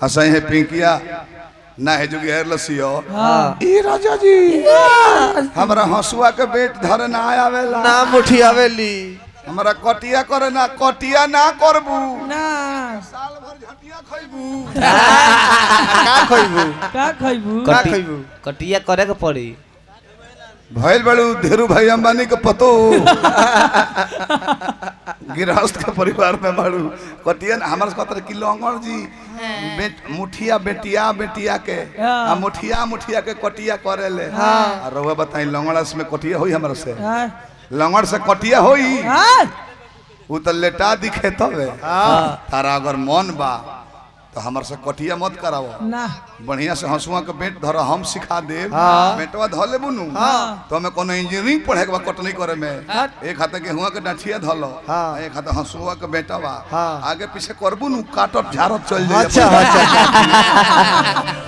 असही है पिंकिया ना है जो गैर लसियो ई राजा जी हमरा हंसुआ के बेट धरे ना आवेला ना मुठी आवेली हमरा कटिया करे ना कटिया ना करबू ना साल भर झटिया खइबू का खइबू कटिया करे के पड़ी भइल बड़ू धेरू भाई अंबानी के पतो गिरहस्थ के परिवार में बड़ू कटिया हमारे कहते कि लंगड़ जी मुठिया बेटिया के आ मुठिया के कटिया करे ले और रउआ बताई लंगड़ा से में कटिया होई हमरा से लंगड़ से कटिया होई उ त लेटा दिखे तबे तारा अगर मन बा तो हमार से कटिया मत कराओ ना बढ़िया से हंसुआ के बेट धर हम सिखा देब बेटवा धो ले बुनू तो हमें कोनो इंजीनियरिंग पढ़े के बा कटनी करे में एक हाथ के हुआ के डाठिया धलो एक हाथ हंसुआ के बेटा बा आगे पीछे करबू नु काटत झारत चल जाए अच्छा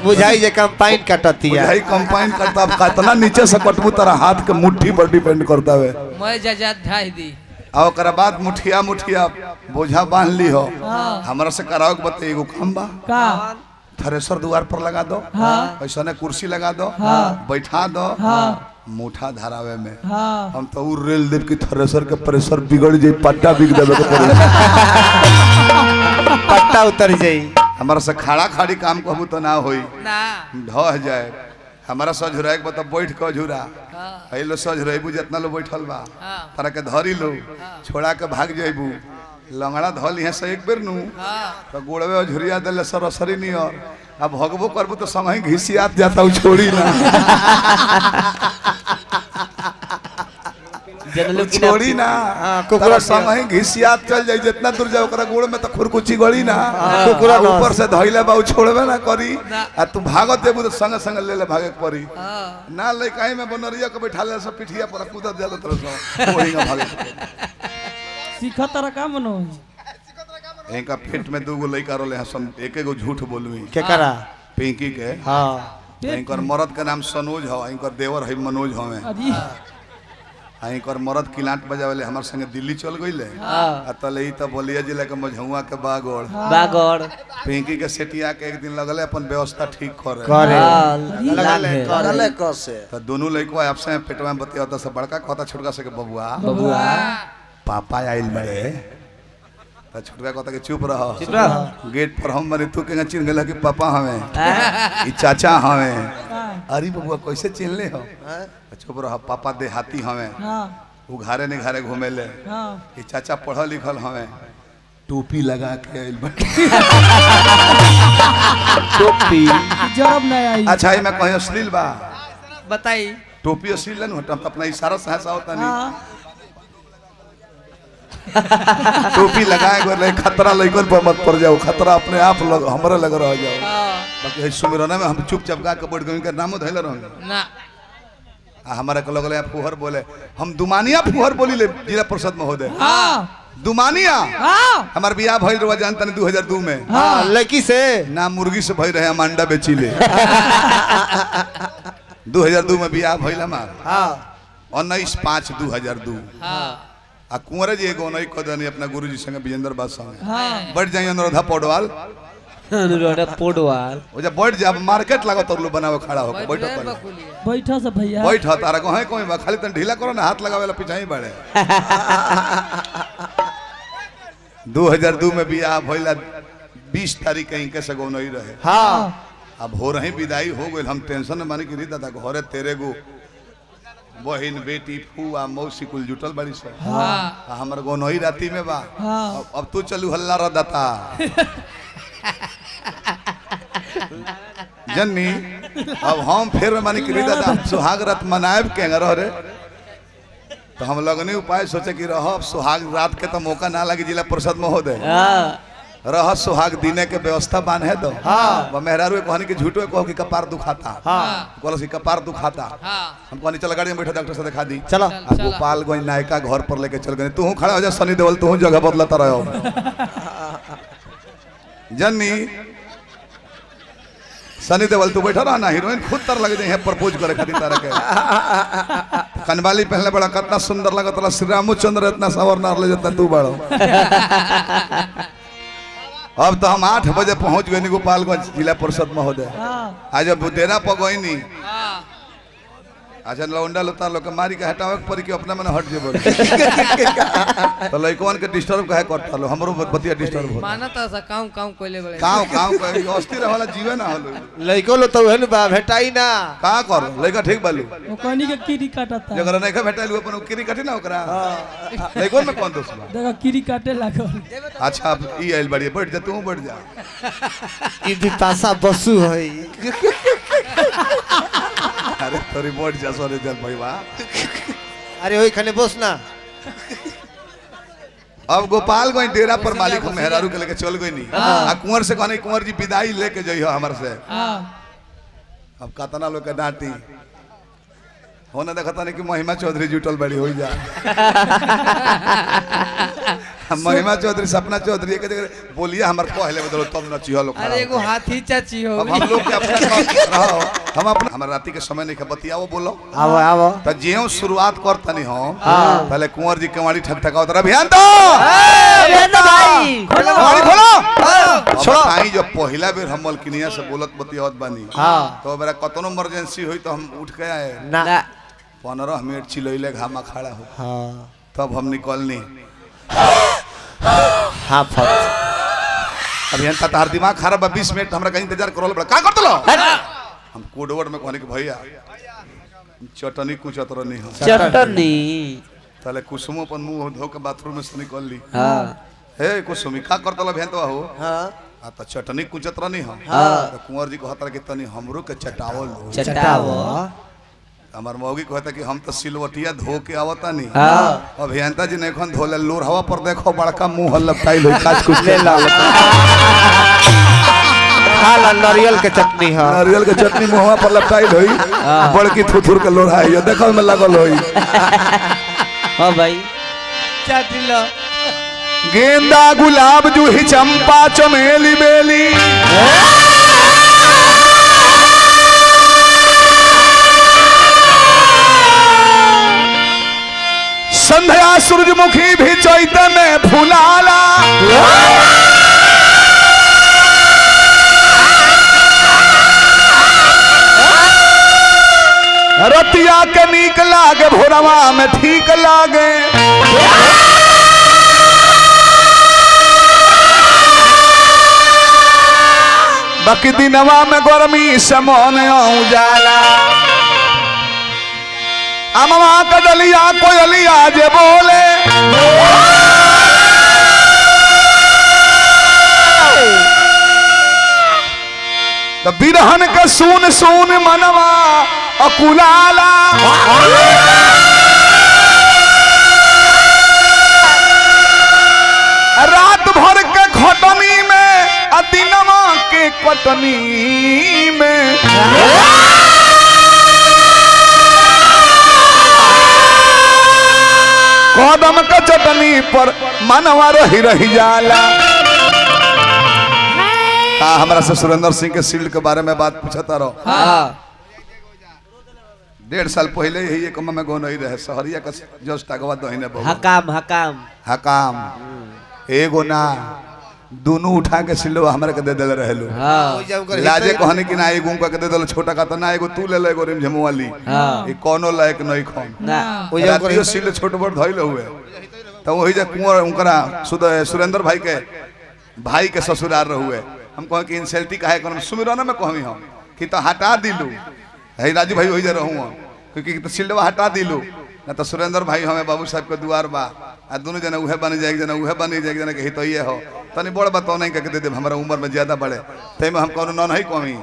बुझाई जे कंपाइन काटतिया बुझाई कंपाइन करता अब कितना नीचे से कटबू तारा हाथ के मुट्ठी पर डिपेंड करता है मैं जजात ढाई दी और ओकरा बाद मुठिया बोझा बांध ली हो हमरा से कराओ के बते एगो काम बा का थ्रेसर द्वार पर लगा दो ऐसा ने कुर्सी लगा दो बैठा दो मुठा धरावे में हम तो रेल देव की थ्रेसर के प्रेशर बिगड़ जाई पट्टा बिग देवे के पड़े पट्टा उतर जाई हमरा से खड़ा खाड़ी काम कहबू तो ना होई ना ढह जाए हमारा सझुरा एक बता बैठ के झुरा लो सझुरेबू जितना लो बैठल बा तारा के धरी लो छोड़ा के भाग जाइबू लंगड़ा धल यहाँ से एक बेर नू तो गोड़वे झुरिया दिले सरसरी नहीं और अब भगबो करबू तो समय घिसियात जाता हूँ छोड़ी ना छोड़ी ना कुकुरा समय घिसियात चल जाई जितना दूर जाओ ओकरा गोड़ में तो खुरकुची गड़ी ना कुकुरा ऊपर से धइले बा छोड़बे ना करी आ तू भागत देबू तो संग संग ले ले भागे पड़ी ना ले काहे में बनरिया के बैठा ले सब पिठिया पर कूदत जाला तरह ओही ना भागे सीखा तरह का मनो एका पेट में दूगो लइका रहले हसन एक एगो झूठ बोलुई के करा पिंकी के हां इनकर मरद के नाम सनोज हो इनकर देवर है मनोज हवे इनकर मरद किलाट बजावेले हमर संगे दिल्ली चल गइले आ तले ई त बलिया जिला के मझौआ के बागड़ पिंकी के सेटिया के एक दिन लगले अपन व्यवस्था ठीक करे लगले कसे त दोनों लइकवा आपसे पेटवा में बतियाता से बड़का कहता छोटका से के बबुआ पापा आइल बड़े त छोटका कहता के चुप रह गेट पर हम बने तू के चिन्ह गेला कि पापा हमें ई चाचा हमें अरे बबुआ कैसे चिन्हले हो चुप रह पापा देहाती हमें वो घरे ने घरे घूमे ले ई चाचा पढ़ल लिखल हमें टोपी लगा के आइल बा टोपी जब नहीं आई अच्छा ये मैं कहीं अश्लील बा बताई टोपी अश्लील न हट अपना इशारा सहसा होता नहीं टोपी लगाए गए खतरा लइकन पर मत पड़ जाओ खतरा अपने आप हमरे लग रह जाओ बाकी सुमिरना में हम चुपचाप गा के बैठ गए इनका नामो धैले रह ना हमारे को लगले फुहर बोले हम दुमानिया फुहर बोली ले जिला परिषद महोदय दुमानिया हमार बियाह भइल रहा जानता नहीं 2002 में लड़की से ना मुर्गी से भइल रहे हम अंडा बेची ले 2002 में बियाह भइल हमार 19/5/2002 आ कुंवर जी एगो नहीं कदनी अपना गुरुजी संगे विजेंद्र बाद संगे बैठ जाइए अनुराधा पौडवाल ओ जब बैठ जा मार्केट लगा तो लोग बनावे खड़ा होके बैठो बैठो से भैया बैठ तारा को है कोई बा खाली तन ढीला करो ना हाथ लगावेला पिछाई बाड़े 2002 में बियाह भइला 20 तारीख के इनके से गो नहीं रहे अब हो रही विदाई हो गई हम टेंशन में मानी कि री दादा घरे तेरे गो बहन बेटी फूआ मौसी कुल जुटल बड़ी से हमर गो नहीं राती में बा अब तू चलू हल्ला र दाता जन्नी अब हम फिर मानी कि दादा सुहाग रात मनाएब के रह रे तो हम लगने उपाय सोचे कि रह सुहाग रात के तो मौका ना लगे जिला परिषद महोदय रह सुहाग दिने के व्यवस्था बांधे दो मेहरारू कहनी कि झूठो कहो कि कपार दुखाता कहलो कि कपार दुखाता हम कहनी चल गाड़ी में बैठो डॉक्टर से दिखा दी चलो गोपाल गोई नायका घर पर लेके चल गए तू खड़ा हो जा सनी देओल तू जगह बदलता रहो जन्नी सनी देओल तू बैठा रहा ना हीरोइन खुद तर लग जाए प्रपोज करे खातिर तारा के कनवाली पहले बड़ा कितना सुंदर लगत रहा श्री रामचंद्र इतना सवर नार ले जाता तू बड़ो अब तो हम 8 बजे पहुंच गए गोपालगंज जिला परिषद महोदय। हाँ आज अब डेरा पर गई नहीं। अच्छा लौंडा लोता लोग के मारी के हटावे पर कि अपना मन हट जेबो तो लइकवन के डिस्टर्ब काहे करता लो हमरो बतिया डिस्टर्ब हो माना था सा काम काम कोइले बड़े गांव कहे अस्थिर वाला जीवन ना हलो लइको लो तो हेन बा भेटाई ना का कर लइका ठीक बालू वो कहनी के कीड़ी काटता जगर नहीं भेटाइल अपन किरी कटी ना ओकरा लइकवन में कौन दोष बा देखा कीड़ी काटे लागल। अच्छा अब ई आइल बड़ी बैठ जा तू बैठ जा ई भी पासा बसु है। अरे तोरी बैठ जा सोरे जल भईवा। अरे ओई खने बस ना। अब गोपालगंज डेरा पर मालिक मेहरारू के लेके चल गई नहीं आ कुंवर से कहने कुंवर जी विदाई लेके जइहो हमर से। अब कतना लोग के डांटी होने देखता नहीं कि महिमा चौधरी जुटल बड़ी हो जा महिमा चौधरी सपना चौधरी के बोलिए हमार कहले बदलो तब न चिहो लोग। अरे एगो हाथी चाची हो अब हम लोग के अपना रहो हम अपना हमार राती के समय नहीं बतियाओ बोलो आओ आओ त जेऊ शुरुआत करतनी हम पहले कुंवर जी केवाड़ी ठकठकाओ तर अभियान तो भाई केवाड़ी खोलो छोड़ो आई जो पहला बेर हम मलकिनिया से बोलत बतियावत बानी तो मेरा कतनो इमरजेंसी हुई तो हम उठ के आए ना 15 मिनट चिलैले घामा खड़ा हो हां तब हम निकलनी। हां फट अभियान का तार दिमाग खराब है 20 मिनट हमरा कहीं इंतजार करोल बड़ा का करतलो हम कोड वर्ड में कहने के भैया चटनी कुचत रहनी हम चटनी तले कुसुमो अपन मुंह धो के बाथरूम में से निकल ली। हां हे कुसुमी का करतलो भेन तो हो हां आ त चटनी कुचत रहनी हम तो कुंवर जी कहत के तनी हमरो के चटावल चटावो हमार मौगी कहता कि हम तो सिलवटिया धो के आवता नहीं हां अभियंता जी ने खन धोले लोरहवा पर देखो बड़का मुंह लपटाइल हो काज कुछ ले ला खाला नारियल के चटनी है। नारियल के चटनी मुंहवा पर लपटाइल होई बड़की थुथुर के लोरहा है देखो में लागल होई। हां भाई चाटिलो गेंदा गुलाब जूही चंपा चमेली बेली संध्या सूरजमुखी भी चैत में फुलाला रतिया के नीक लागे भोरवा में ठीक लागे बाकी दिनवा में गर्मी से मन उजाला अमवा कदलिया कोयलिया जे बोले तो बिरहन के सुन सुन मनवा अकुलाला रात भर के खटनी में आ दिनवा के कटनी में कदम का चटनी पर मनवा रही रही जाला। हाँ हमारा से सुरेंद्र सिंह के सील्ड के बारे में बात पूछता रहो। हां 1.5 साल पहले यही एक में गो नहीं रहे सहरिया का जस्ट अगवा दहीने बहु हकाम हकाम एगो ना दोनों उठा के सिल्डवा हमरा के दे देले रहलो। हां लाजे कहने कि ना एगो का के दे देलो छोटा का त ना एगो तू ले ले एगो रिम झमवाली हां ई कोनो लायक नहीं खम ना ओ जब रातियो सिल्ड छोट बड़ धइल हुए तो वही जे कुंवर उनकरा सुरेंद्र भाई के भाई के ससुराल रहुए हम कह कि इंसल्टी काहे करम सुमिरन में कहमी हम कि तो हटा दिलू हे राजू भाई वही जे रहूं क्योंकि तो सिल्डवा हटा दिलू ना तो सुरेंद्र भाई हमें बाबू साहब के दुआर बा आ दोनों जना उहे बन जाए जना उहे बन जाए जना के हितइए हो तनी बड़ बात नहीं के दे दे हमरा उम्र में ज्यादा बड़े ते में हम कोनो न नहीं कमी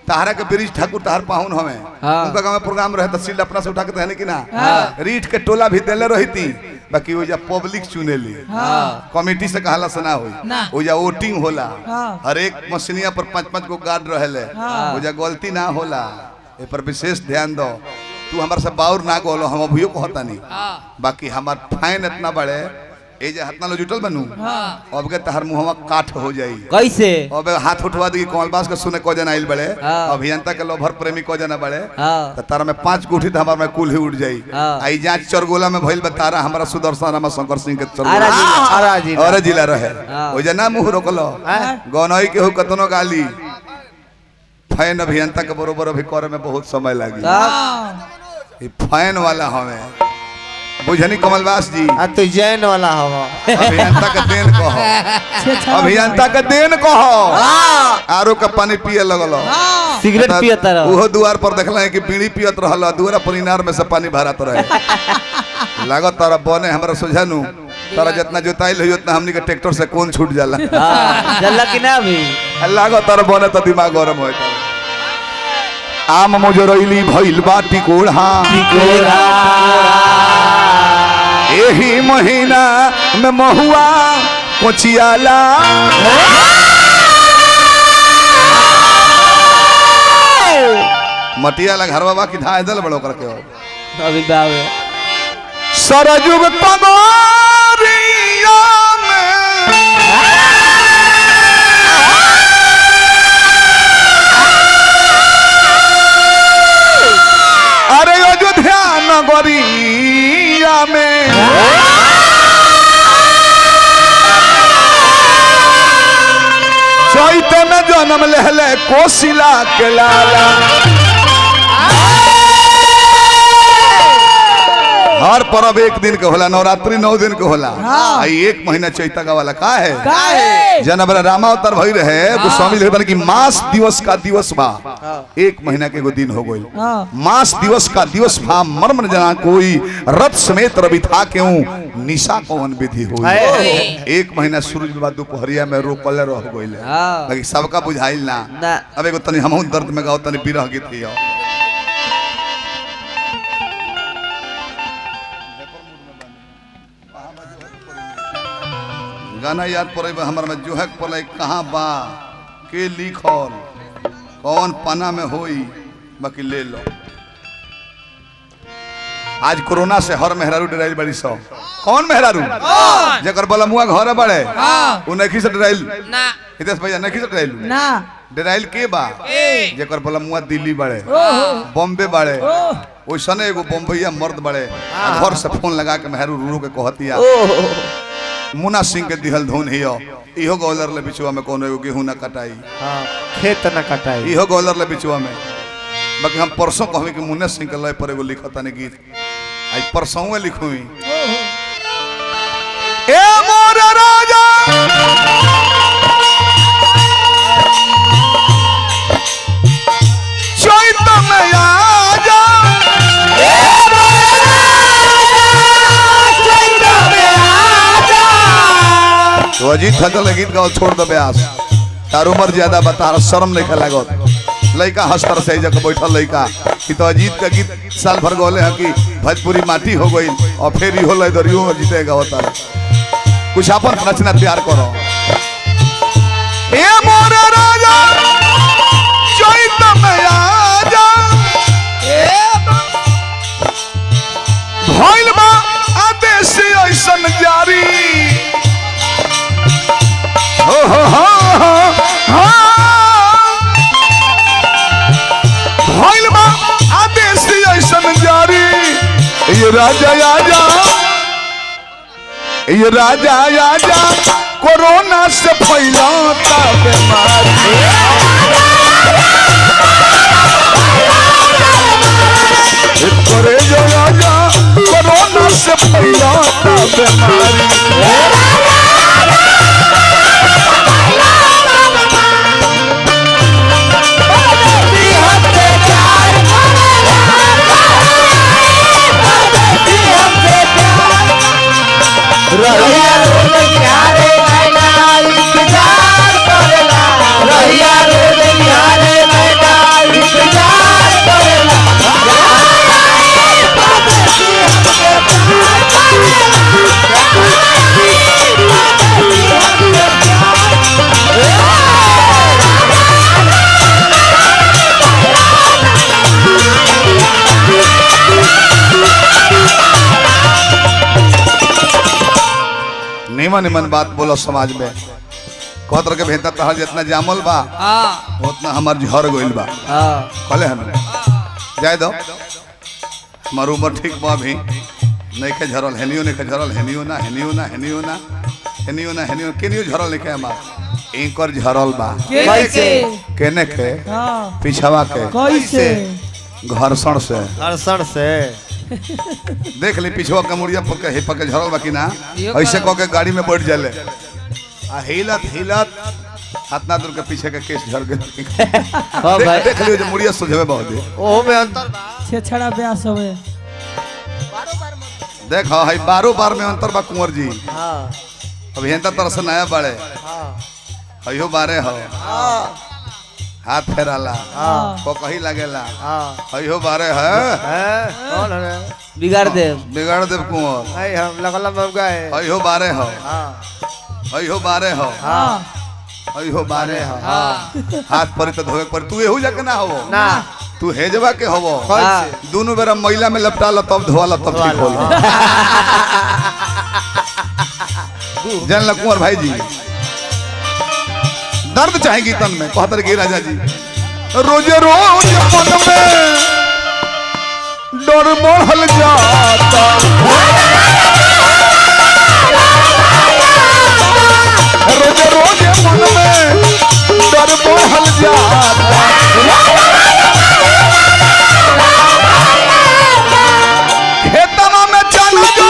तारा के ब्रिज ठाकुर तार पाहुन हमें उनका गांव में प्रोग्राम रहे तो सिल्ड अपना से उठा के रहने की ना रीठ के टोला भी देले रही बाकी वो जा पब्लिक चुनेली कमेटी से कहला से ना होई वो जा वोटिंग होला हर एक मशीनिया पर 5-5 गो गार्ड रहेले वो जा गलती ना होला ए पर विशेष ध्यान दो तू हमारे से बाउर ना गोलो हम अभियो कहता नहीं बाकी हमार फाइन इतना बड़े ए जे हाथ ना जुटल बनू हाँ अब के तहर मुहवा काठ हो जाई कैसे अब हाथ उठवा दी कमलबास के सुने को जना आइल बड़े हाँ। अभियंता के लोभर प्रेमी को जना बड़े हाँ तो तारा में 5 गुठी तो हमार में कुल ही उठ जाई हाँ। आई जांच चरगोला में भइल बतारा हमारा सुदर्शन रामा शंकर सिंह के आरा जिला। आरा जी और जिला रहे हाँ। ओ जना मुंह रोकलो गनई के हो कतनो गाली फैन अभियंता के बरोबर अभी करे में बहुत समय लागी सब ई फैन वाला हमें बुझनी कमलवास जी आ तू जैन वाला हवा अभियंता के देन कहो अभियंता के देन कहो आरो का पानी पिए लगलो सिगरेट पियत रहो उहो द्वार पर देखला है कि बीड़ी पियत रहल दुआरा पर इनार में से पानी भरत रहे लागत तारा बने हमरा सुझानु तारा जितना जोताइल है उतना हमनी के ट्रैक्टर से कौन छूट जाला हाँ जल्ला कि ना भी लागत तारा बने तो दिमाग गरम होता आम मोजरैली भइल बाटी कोढ़ा एही महीना में महुआ कोचियाला मटियाला घरवा बा कि धाय दल बड़ो करके हो अभी बावे सरजुग पगोरिया में अरे अयोध्या नगरिया में चैत में जन्म लेहले कोशिला के लाला हर पर्व एक दिन के होला नवरात्रि 9 दिन के होला आई 1 महीना चैता का वाला का है जनवरी रामावतार भई रहे गोस्वामी लिखबन कि मास दिवस का दिवस बा 1 महीना के एगो दिन हो गइल मास दिवस का दिवस भा मर्म न जना कोई रथ समेत रवि था क्यों निशा कौन विधि होई 1 महीना सूरज बाबा दोपहरिया में रोकल रह गइल हाँ। बाकी सबका बुझाइल ना ना अब एगो तनी हमहु दर्द में गाओ तनी बिरह गीत हियो गाना याद पड़े हमार में जोहक पड़े कहाँ बा के लिखल कौन पना में होई बाकी ले लो आज कोरोना से हर मेहरारू डराइल बड़ी सौ कौन मेहरारू जकर बलमुआ घर बड़े उ नहीं से डराइल ना हितेश भैया नहीं से डराइल ना डराइल के बा जकर बलमुआ दिल्ली बड़े बॉम्बे बड़े ओइसने एगो बम्बईया मर्द बड़े घर से फोन लगा के मेहरारू रू के कहतिया मुन्ना सिंह के दिहल धुन हियो इहो गोलर ले बिचवा में कोनो एगो गेहूं ना कटाई हां खेत न कटाई इहो गोलर ले बिचवा में बाकी हम परसों कहवे कि मुन्ना सिंह के लय पर एगो लिखतानी गीत आज परसों में लिखुई ए मोर राजा चैत में आजा तो अजीत खजल गीत गाओ छोड़ दे ब्यास तार उम्र ज्यादा बता शर्म नहीं खेला गो लड़का हस्तर से जगह बैठल लड़का कि तो अजीत का गीत साल भर गोले है कि भोजपुरी माटी हो गई और फिर हो लरियो जीतेगा होता कुछ अपन रचना तैयार करो ए मोर राजा चैत में आजा भइल बा आदेश ऐसन जारी हो भइल बा आदेश ऐसन जारी ये राजा आजा कोरोना से फैलाता बीमारी करे जो राजा कोरोना से फैलाता बीमारी Yeah. निमन बात बोलो समाज में कहत रह के भेंता तहर जितना जामल बा उतना हमार झर गइल बा कहले हम जाए दो हमार उम्र ठीक बा अभी नहीं के झरल हेनियो नहीं के झरल हेनियो ना केनियो झरल नहीं के हमार इनकर झरल बा कैसे केने के हां पिछवा के कैसे घर्षण से अड़सठ से देख ली पिछवा के मुड़िया पके हे पके झरल बा कि ना ऐसे कह के गाड़ी में बैठ जाले आ हिलत हाथना दूर के पीछे के केस झड़ गए हां भाई देख लियो जो मुड़िया सुझवे बहुत दे ओहो में अंतर छे छड़ा ब्यास होवे देख हां बारो बार में अंतर बा कुंवर जी हां अब हेंता तरह से नया बाड़े हां हयो बारे हो हां हाथ फेराला हां को कही लागेला हां हयो बारे है कौन है बिगाड़ दे बिगाड़ देव कुंवर आई हम लगला में गए हयो बारे हो हां हयो बारे हो हां हयो बारे हो हां हाथ पर तो धोवे पर तू एहू जाके ना हो ना तू हेजवा के होबो कैसे दोनों बेरा मैला में लपटा ला तब धोवा ला तब ठीक होला जान ला कुंवर भाई जी दर्द चाहेगी तन में कहतर की राजा जी रोज रोज मन में डर बढ़ल जाता रोज रोज मन में डर बढ़ल जाता खेतवा में चल जो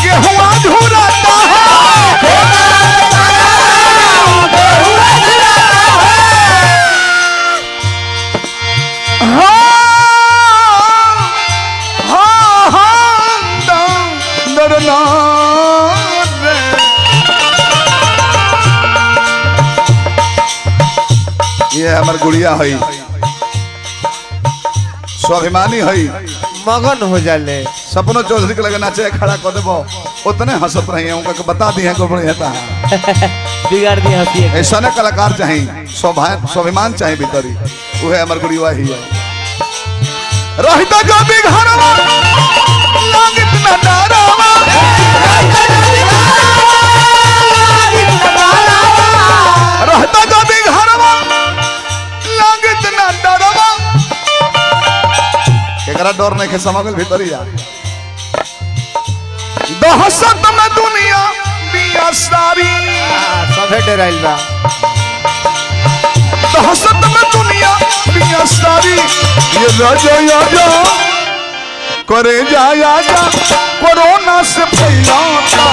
गेहुआ झुराता है ये हमार गुड़िया है स्वाभिमानी है मगन हो जाले सपनों चौधरी के लगे नाचे खड़ा कर देबो उतने हंसत रही उनका बता दी है गोबड़ी हेता बिगाड़ दी हंसी ऐसा ने कलाकार चाहिए स्वाभिमान चाहिए भीतरी वो है हमार गुड़िया ही है रहता जो भी घरवा लागित न डरावा रहता जो भी घरवा लागित न डरावा एकरा डर नहीं के समगल भीतरिया दहशत में दुनिया बिया सारी सभे डराइल बा दहशत में दुनिया बिया सारी ये राजा करे जा कोरोना से फैलाता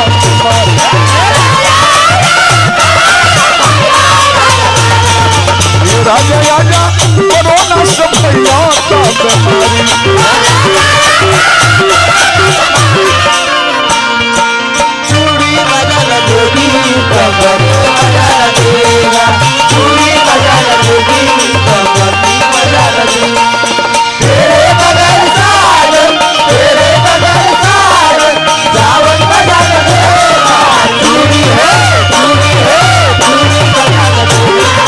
ये राजा कोरोना से फैलाता बीमारी चूड़ी बजा लगेगी कबर बजा लगेगा चूड़ी बजा लगेगी कबर बजा लगेगी तेरे बगल साजन सावन बजा लगेगा चूड़ी है चूड़ी बजा लगेगा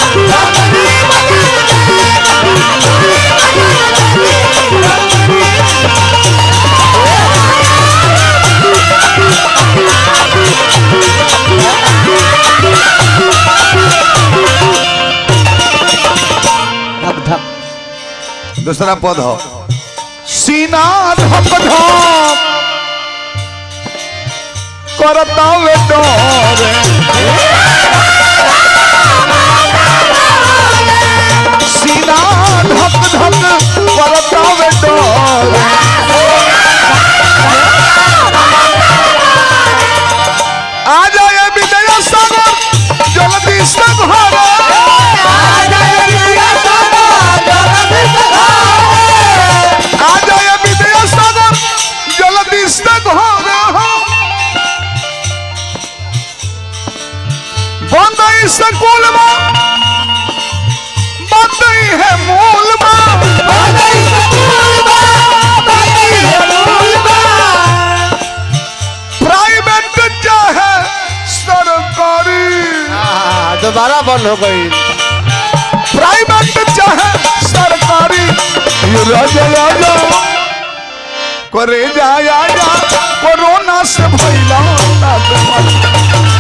धक धक दूसरा पद हो सीना धक धक करता वे डोर सीना धक धक करता वे डोर आ जाए विजय सागर जल्दी से घर स्कूल बंद है मूल प्राइवेट चाहे सरकारी दोबारा बंद हो गई प्राइवेट चाहे सरकारी ये राजा करे जाया जा कोरोना से भइला ता